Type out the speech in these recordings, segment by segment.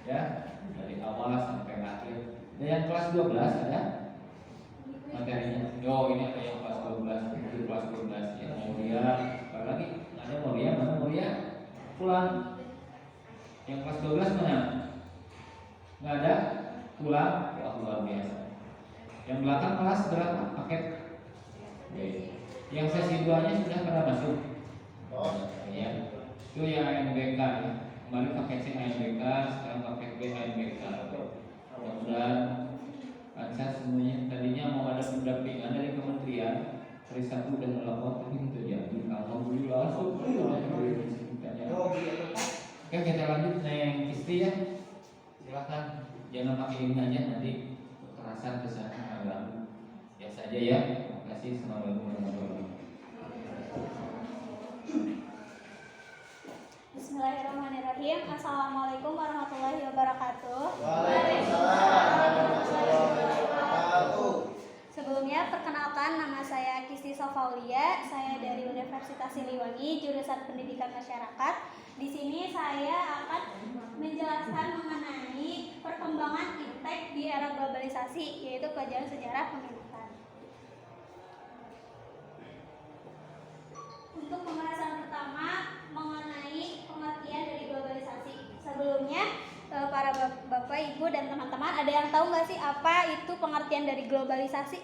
ya, dari awal sampai akhir. Dan yang kelas 12 ada materinya. Oh, ini ada yang kelas 12, itu kelas 12 yang mulia. Apalagi ada mulia, mana mulia? Pulang. Yang kelas 12 mana? Nggak ada? Pulang. Wah, luar biasa. Yang belakang kelas berapa? Paket. Yang sesi 2-nya sudah pada masuk. Ya. Itu yang ANBK ya. Kemarin paket C ANBK, sekarang paket B ANBK. Mudah-mudahan lancar semuanya. Tadinya mau ada pendampingan dari kementerian, hari Sabtu udah melapor tapi itu jadi. Alhamdulillah. Oke, kita lanjut yang istri ya. Silakan, jangan pakai ini aja nanti kekerasan kesana agak biasa aja ya. Terima kasih. Assalamualaikum warahmatullahi wabarakatuh. Bismillahirrahmanirrahim. Assalamualaikum warahmatullahi wabarakatuh. Waalaikumsalam warahmatullahi wabarakatuh. Sebelumnya perkenalkan, nama saya Kisti Sofaulia. Saya dari Universitas Siliwangi, jurusan Pendidikan Masyarakat. Di sini saya akan menjelaskan mengenai perkembangan iptek di era globalisasi, yaitu pelajaran sejarah pemerintahan. Untuk pembahasan pertama mengenai pengertian dari globalisasi. Sebelumnya para bapak, ibu, dan teman-teman, ada yang tahu nggak sih apa itu pengertian dari globalisasi?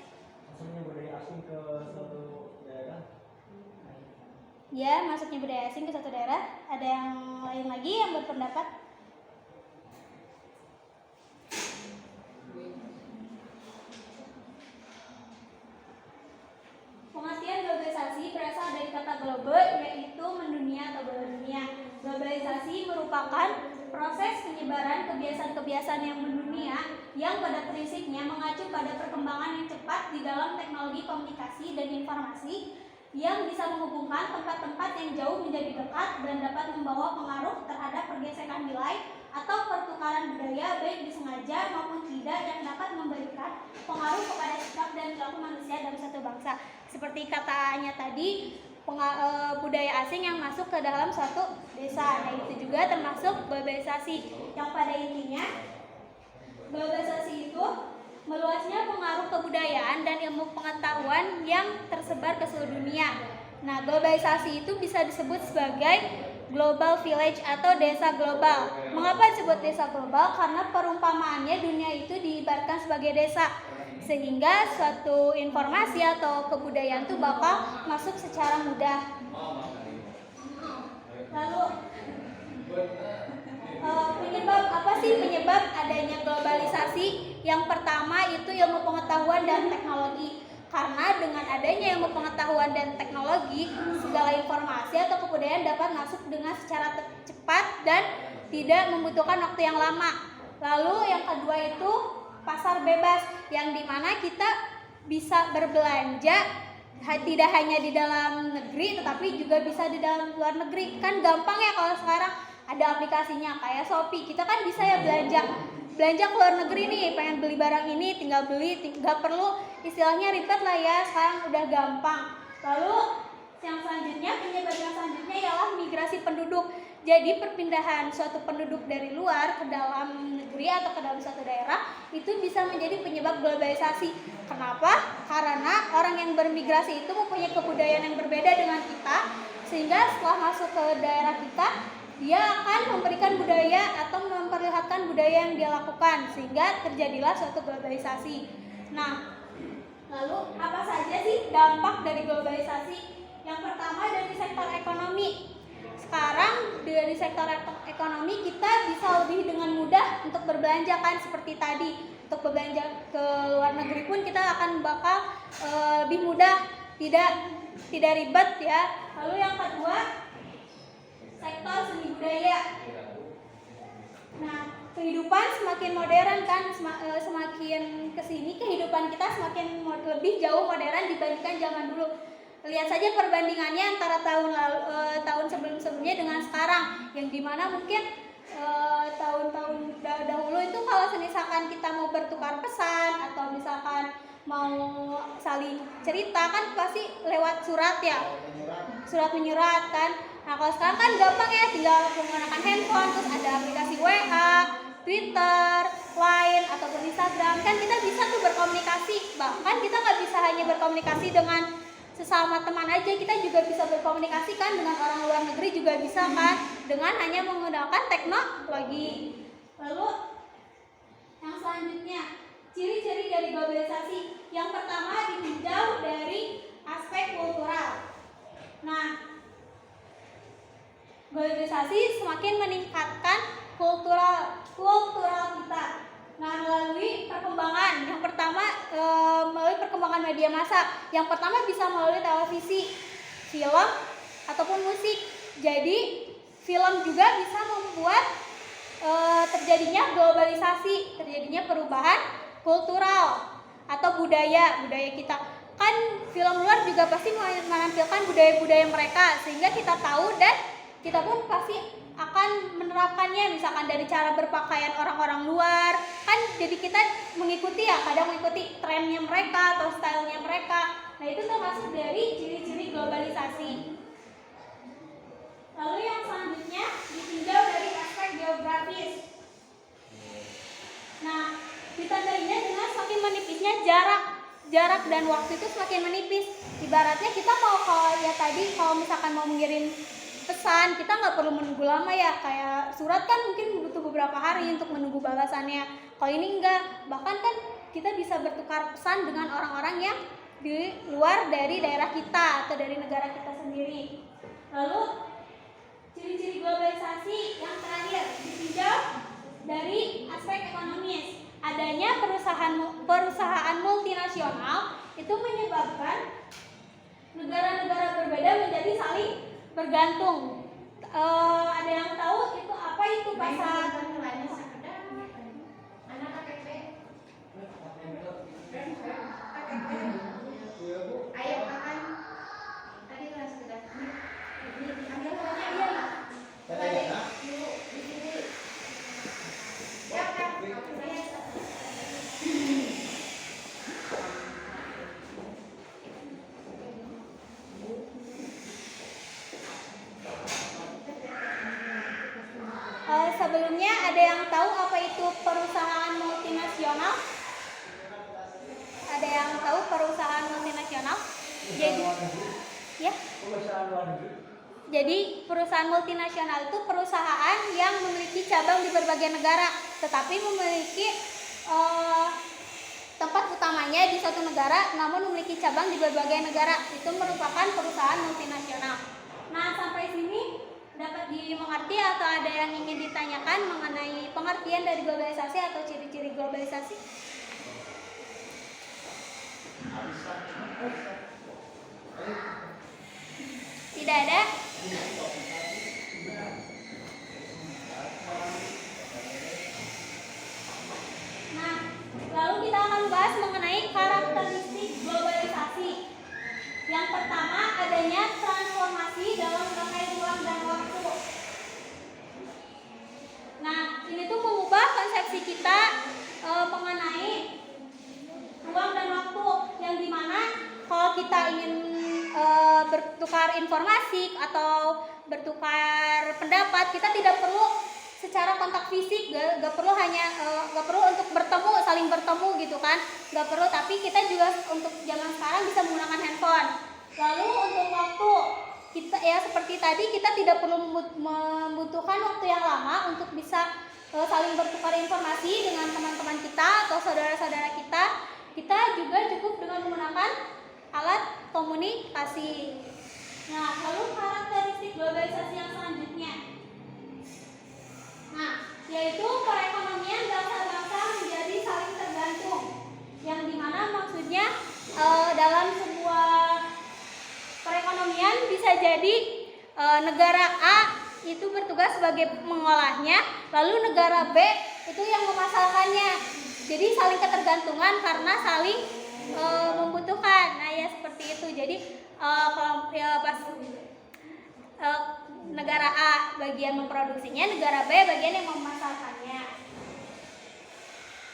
Masuknya budaya asing ke suatu daerah. Ya, masuknya budaya asing ke suatu daerah. Ada yang lain lagi yang berpendapat? Pengertian globalisasi berasal dari kata global, yaitu mendunia atau berdunia. Globalisasi merupakan proses penyebaran kebiasaan-kebiasaan yang mendunia yang pada prinsipnya mengacu pada perkembangan yang cepat di dalam teknologi komunikasi dan informasi yang bisa menghubungkan tempat-tempat yang jauh menjadi dekat dan dapat membawa pengaruh terhadap pergesekan nilai atau pertukaran budaya baik disengaja maupun tidak yang dapat memberikan pengaruh kepada sikap dan perilaku manusia dalam satu bangsa. Seperti katanya tadi, budaya asing yang masuk ke dalam suatu desa. Nah, itu juga termasuk globalisasi, yang pada intinya globalisasi itu meluasnya pengaruh kebudayaan dan ilmu pengetahuan yang tersebar ke seluruh dunia. Nah, globalisasi itu bisa disebut sebagai global village atau desa global. Mengapa disebut desa global? Karena perumpamaannya dunia itu diibaratkan sebagai desa, sehingga suatu informasi atau kebudayaan itu bakal masuk secara mudah. Lalu penyebab apa sih penyebab adanya globalisasi? Yang pertama itu ilmu pengetahuan dan teknologi. Karena dengan adanya ilmu pengetahuan dan teknologi, segala informasi atau kebudayaan dapat masuk dengan secara cepat dan tidak membutuhkan waktu yang lama. Lalu yang kedua itu pasar bebas, yang dimana kita bisa berbelanja tidak hanya di dalam negeri tetapi juga bisa di dalam luar negeri. Kan gampang ya kalau sekarang ada aplikasinya kayak Shopee, kita kan bisa ya belanja ke luar negeri nih, pengen beli barang ini tinggal beli, nggak perlu istilahnya ribet lah ya, sekarang udah gampang. Lalu yang selanjutnya, penyebab yang selanjutnya ialah migrasi penduduk. Jadi perpindahan suatu penduduk dari luar ke dalam negeri atau ke dalam suatu daerah itu bisa menjadi penyebab globalisasi. Kenapa? Karena orang yang bermigrasi itu mempunyai kebudayaan yang berbeda dengan kita, sehingga setelah masuk ke daerah kita, dia akan memberikan budaya atau memperlihatkan budaya yang dia lakukan, sehingga terjadilah suatu globalisasi. Nah, lalu apa saja sih dampak dari globalisasi? Yang pertama dari sektor ekonomi. Sekarang dari sektor ekonomi kita bisa lebih dengan mudah untuk berbelanja kan, seperti tadi. Untuk berbelanja ke luar negeri pun kita akan bakal lebih mudah, tidak ribet ya. Lalu yang kedua, sektor seni budaya. Nah, kehidupan semakin modern kan, semakin kesini kehidupan kita semakin lebih jauh modern dibandingkan zaman dulu. Lihat saja perbandingannya antara tahun sebelum-sebelumnya dengan sekarang, yang dimana mungkin tahun-tahun dahulu itu kalau misalkan kita mau bertukar pesan atau misalkan mau saling cerita kan pasti lewat surat ya, surat menyurat kan. Nah, kalau sekarang kan gampang ya, tinggal menggunakan handphone, terus ada aplikasi WA, Twitter, ataupun Instagram, kan kita bisa tuh berkomunikasi. Bahkan kita nggak bisa hanya berkomunikasi dengan sesama teman aja, kita juga bisa berkomunikasi kan dengan orang luar negeri juga bisa kan, dengan hanya menggunakan teknologi. Lalu yang selanjutnya, ciri-ciri dari globalisasi. Yang pertama ditinjau dari aspek kultural. Nah, globalisasi semakin meningkatkan kultural kita. Nah, melalui perkembangan. Yang pertama melalui perkembangan media massa. Yang pertama bisa melalui televisi, film, ataupun musik. Jadi film juga bisa membuat terjadinya globalisasi, terjadinya perubahan kultural atau budaya kita. Kan film luar juga pasti menampilkan budaya-budaya mereka, sehingga kita tahu dan kita pun pasti akan menerapkannya, misalkan dari cara berpakaian orang-orang luar kan, jadi kita mengikuti ya, kadang mengikuti trennya mereka atau stylenya mereka. Nah, itu termasuk dari ciri-ciri globalisasi. Lalu yang selanjutnya ditinjau dari aspek geografis. Nah, ditandainya dengan semakin menipisnya jarak dan waktu itu semakin menipis. Ibaratnya kita mau, kalau misalkan mau mengirim pesan, kita nggak perlu menunggu lama ya, kayak surat kan mungkin butuh beberapa hari untuk menunggu balasannya. Kalau ini enggak, bahkan kan kita bisa bertukar pesan dengan orang-orang yang di luar dari daerah kita atau dari negara kita sendiri. Lalu ciri-ciri globalisasi yang terakhir ditinjau dari aspek ekonomis. Adanya perusahaan multinasional itu menyebabkan negara-negara berbeda menjadi saling bergantung. Ada yang tahu itu apa itu pasar? Sebelumnya ada yang tahu apa itu perusahaan multinasional? Ada yang tahu perusahaan multinasional? Jadi perusahaan multinasional itu perusahaan yang memiliki cabang di berbagai negara, tetapi memiliki tempat utamanya di suatu negara, namun memiliki cabang di berbagai negara. Itu merupakan perusahaan multinasional. Nah, sampai sini dapat dimengerti atau ada yang ingin ditanyakan mengenai pengertian dari globalisasi atau ciri-ciri globalisasi? Tidak ada? Nah, lalu kita akan bahas mengenai karakteristik globalisasi. Yang pertama, adanya transformasi dalam terkait ruang dan waktu. Nah, ini tuh mengubah konsepsi kita mengenai ruang dan waktu, yang dimana kalau kita ingin bertukar informasi atau bertukar pendapat, kita tidak perlu secara kontak fisik, gak perlu untuk saling bertemu gitu kan, gak perlu. Tapi kita juga untuk zaman sekarang bisa menggunakan handphone. Lalu untuk waktu, kita ya seperti tadi, kita tidak perlu membutuhkan waktu yang lama untuk bisa saling bertukar informasi dengan teman-teman kita atau saudara-saudara kita. Kita juga cukup dengan menggunakan alat komunikasi. Nah, lalu karakteristik globalisasi yang selanjutnya, nah, yaitu perekonomian bangsa-bangsa menjadi saling tergantung, yang dimana maksudnya dalam sebuah perekonomian bisa jadi negara A itu bertugas sebagai mengolahnya, lalu negara B itu yang memasarkannya. Jadi saling ketergantungan karena saling membutuhkan. Nah, ya seperti itu. Jadi kalau pas negara A bagian memproduksinya, negara B bagian yang memasarkannya.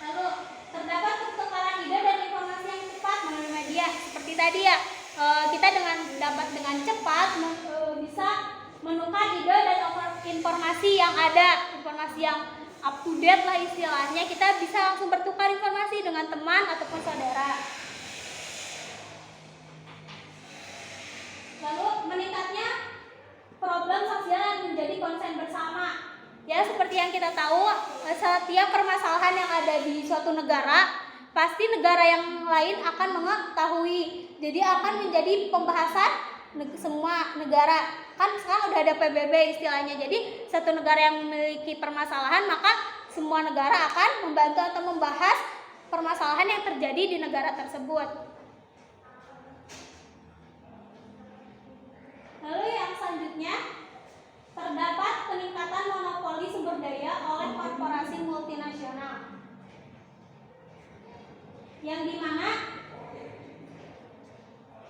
Lalu terdapat pertukaran ide dan informasi yang cepat melalui media. Seperti tadi ya, kita dapat dengan cepat bisa menukar ide dan informasi yang ada, informasi yang up to date lah istilahnya, kita bisa langsung bertukar informasi dengan teman ataupun saudara. Lalu meningkatnya problem sosial yang menjadi konsen bersama. Ya, seperti yang kita tahu, setiap permasalahan yang ada di suatu negara, pasti negara yang lain akan mengetahui. Jadi akan menjadi pembahasan semua negara. Kan sekarang udah ada PBB istilahnya. Jadi satu negara yang memiliki permasalahan, maka semua negara akan membantu atau membahas permasalahan yang terjadi di negara tersebut. Lalu yang selanjutnya, terdapat peningkatan monopoli sumber daya oleh korporasi multinasional, yang dimana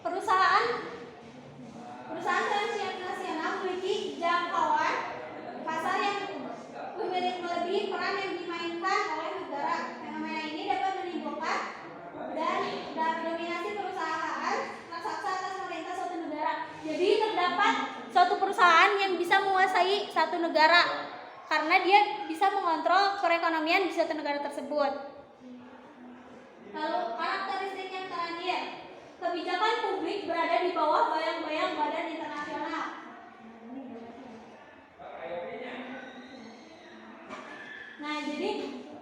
perusahaan transnasional memiliki jangkauan pasar yang melebihi peran yang dimainkan oleh negara. Fenomena ini dapat menimbulkan dan dominasi perusahaan raksasa atas pemerintah suatu negara. Jadi terdapat suatu perusahaan yang bisa menguasai satu negara karena dia bisa mengontrol perekonomian di suatu negara tersebut. Lalu karakteristik yang terakhir, kebijakan publik berada di bawah bayang-bayang badan internasional. Nah, jadi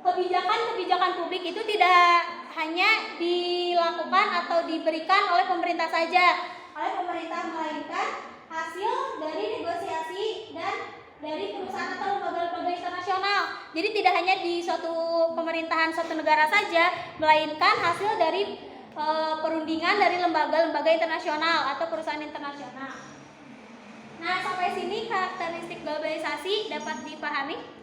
kebijakan publik itu tidak hanya dilakukan atau diberikan oleh pemerintah saja, melainkan hasil dari negosiasi dan dari perusahaan atau lembaga-lembaga internasional. Jadi tidak hanya di suatu pemerintahan suatu negara saja, melainkan hasil dari perundingan dari lembaga-lembaga internasional atau perusahaan internasional. Nah, sampai sini karakteristik globalisasi dapat dipahami?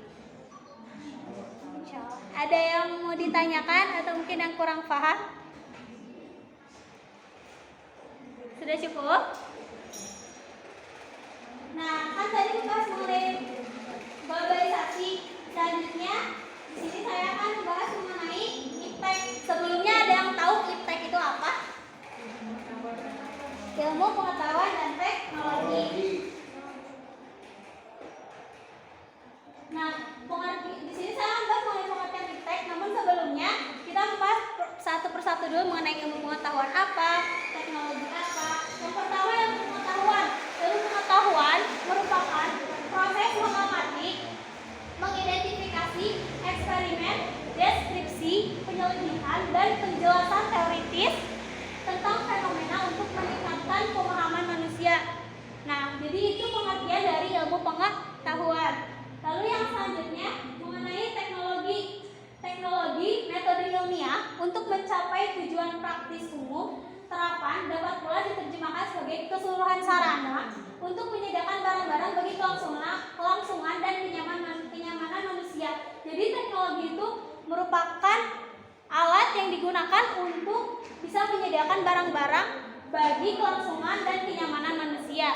Ada yang mau ditanyakan atau mungkin yang kurang paham? Sudah cukup? Nah, kan tadi membahas mengenai globalisasi. Selanjutnya, di sini saya akan membahas mengenai IPTEK. Sebelumnya ada yang tahu IPTEK itu apa? Ilmu Pengetahuan dan Teknologi. Nah, di sini saya akan bahas mengenai pengertian IPTEK. Namun sebelumnya kita membahas satu persatu dulu mengenai ilmu pengetahuan apa, teknologi apa. Yang pertama ilmu pengetahuan. Ilmu pengetahuan merupakan proses mengamati, mengidentifikasi, eksperimen, deskripsi, penyelidikan, dan penjelasan teoritis tentang fenomena untuk meningkatkan pemahaman manusia. Nah, jadi itu pengertian dari ilmu pengetahuan. Lalu yang selanjutnya mengenai teknologi. Teknologi metode ilmiah untuk mencapai tujuan praktis umum. Terapan dapat pula diterjemahkan sebagai keseluruhan sarana untuk menyediakan barang-barang bagi kelangsungan dan kenyamanan manusia. Jadi teknologi itu merupakan alat yang digunakan untuk bisa menyediakan barang-barang bagi kelangsungan dan kenyamanan manusia.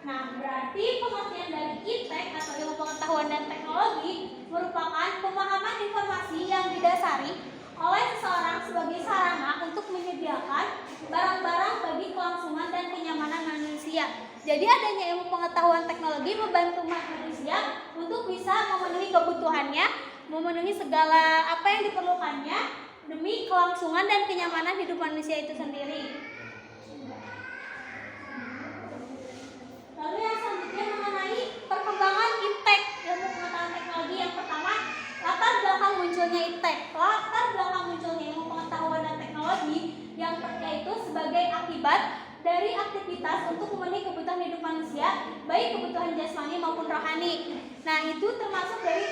Nah, berarti pengertian dari IPTEK atau ilmu pengetahuan dan teknologi merupakan pemahaman informasi yang didasari oleh seseorang sebagai sarana untuk menyediakan barang-barang bagi kelangsungan dan kenyamanan manusia. Jadi adanya ilmu pengetahuan teknologi membantu manusia untuk bisa memenuhi kebutuhannya, memenuhi segala apa yang diperlukannya demi kelangsungan dan kenyamanan hidup manusia itu sendiri. Lalu yang selanjutnya mengenai perkembangan IPTEK, ilmu pengetahuan teknologi. Yang pertama, latar belakang munculnya IPTEK. Latar belakang munculnya ilmu pengetahuan dan teknologi yang yaitu sebagai akibat dari aktivitas untuk memenuhi kebutuhan hidup manusia, baik kebutuhan jasmani maupun rohani. Nah, itu termasuk dari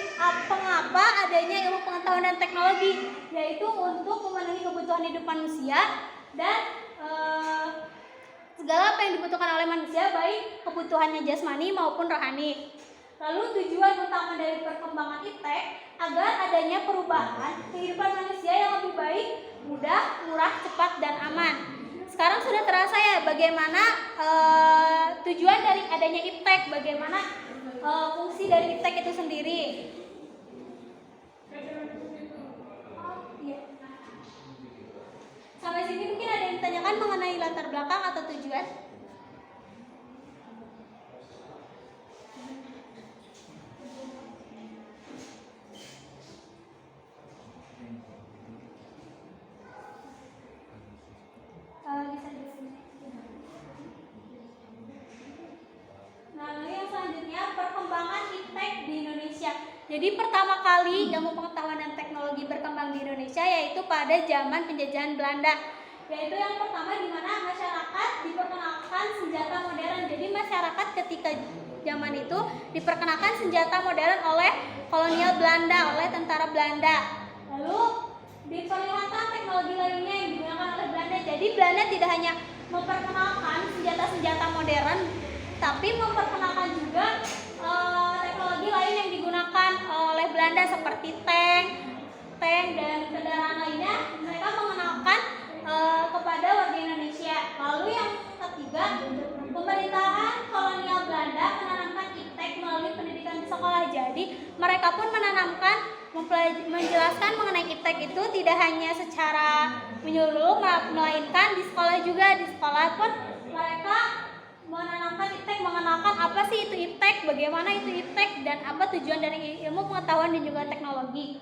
mengapa adanya ilmu pengetahuan dan teknologi, yaitu untuk memenuhi kebutuhan hidup manusia dan segala apa yang dibutuhkan oleh manusia, baik kebutuhannya jasmani maupun rohani. Lalu tujuan utama dari perkembangan IPTEK agar adanya perubahan kehidupan manusia yang lebih baik, mudah, murah, cepat, dan aman. Sekarang sudah terasa ya bagaimana tujuan dari adanya IPTEK, bagaimana fungsi dari IPTEK itu sendiri. Sampai sini mungkin ada yang ditanyakan mengenai latar belakang atau tujuan? Jadi pertama kali ilmu pengetahuan dan teknologi berkembang di Indonesia yaitu pada zaman penjajahan Belanda. Yaitu yang pertama di mana masyarakat diperkenalkan senjata modern. Jadi masyarakat ketika zaman itu diperkenalkan senjata modern oleh kolonial Belanda, oleh tentara Belanda. Lalu diperlihatkan teknologi lainnya yang digunakan oleh Belanda. Jadi Belanda tidak hanya memperkenalkan senjata-senjata modern, tapi memperkenalkan juga teknologi lain yang digunakan oleh Belanda seperti tank dan kendaraan lainnya. Mereka mengenalkan kepada warga Indonesia. Lalu yang ketiga, pemerintahan kolonial Belanda menanamkan iptek melalui pendidikan di sekolah. Jadi mereka pun menanamkan, menjelaskan mengenai iptek itu tidak hanya secara menyeluruh, melainkan di sekolah juga. Di sekolah pun mereka menanamkan iptek, mengenalkan apa sih itu iptek, bagaimana itu iptek, dan apa tujuan dari ilmu pengetahuan dan juga teknologi.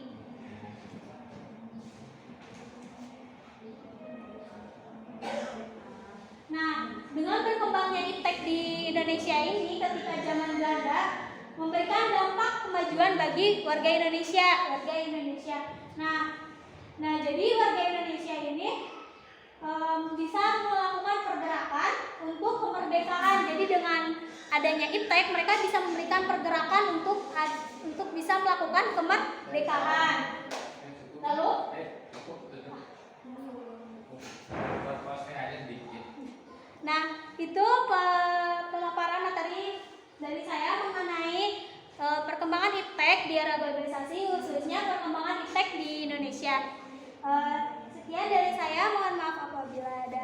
Nah, dengan berkembangnya iptek di Indonesia ini ketika zaman Belanda memberikan dampak kemajuan bagi warga Indonesia. Nah, jadi warga Indonesia ini bisa melakukan pergerakan untuk kemerdekaan. Jadi dengan adanya iptek mereka bisa memberikan pergerakan untuk bisa melakukan kemerdekaan. Lalu nah, itu pemaparan materi dari saya mengenai perkembangan iptek di era globalisasi, khususnya perkembangan iptek di Indonesia. Sekian dari saya, mohon maaf apabila ada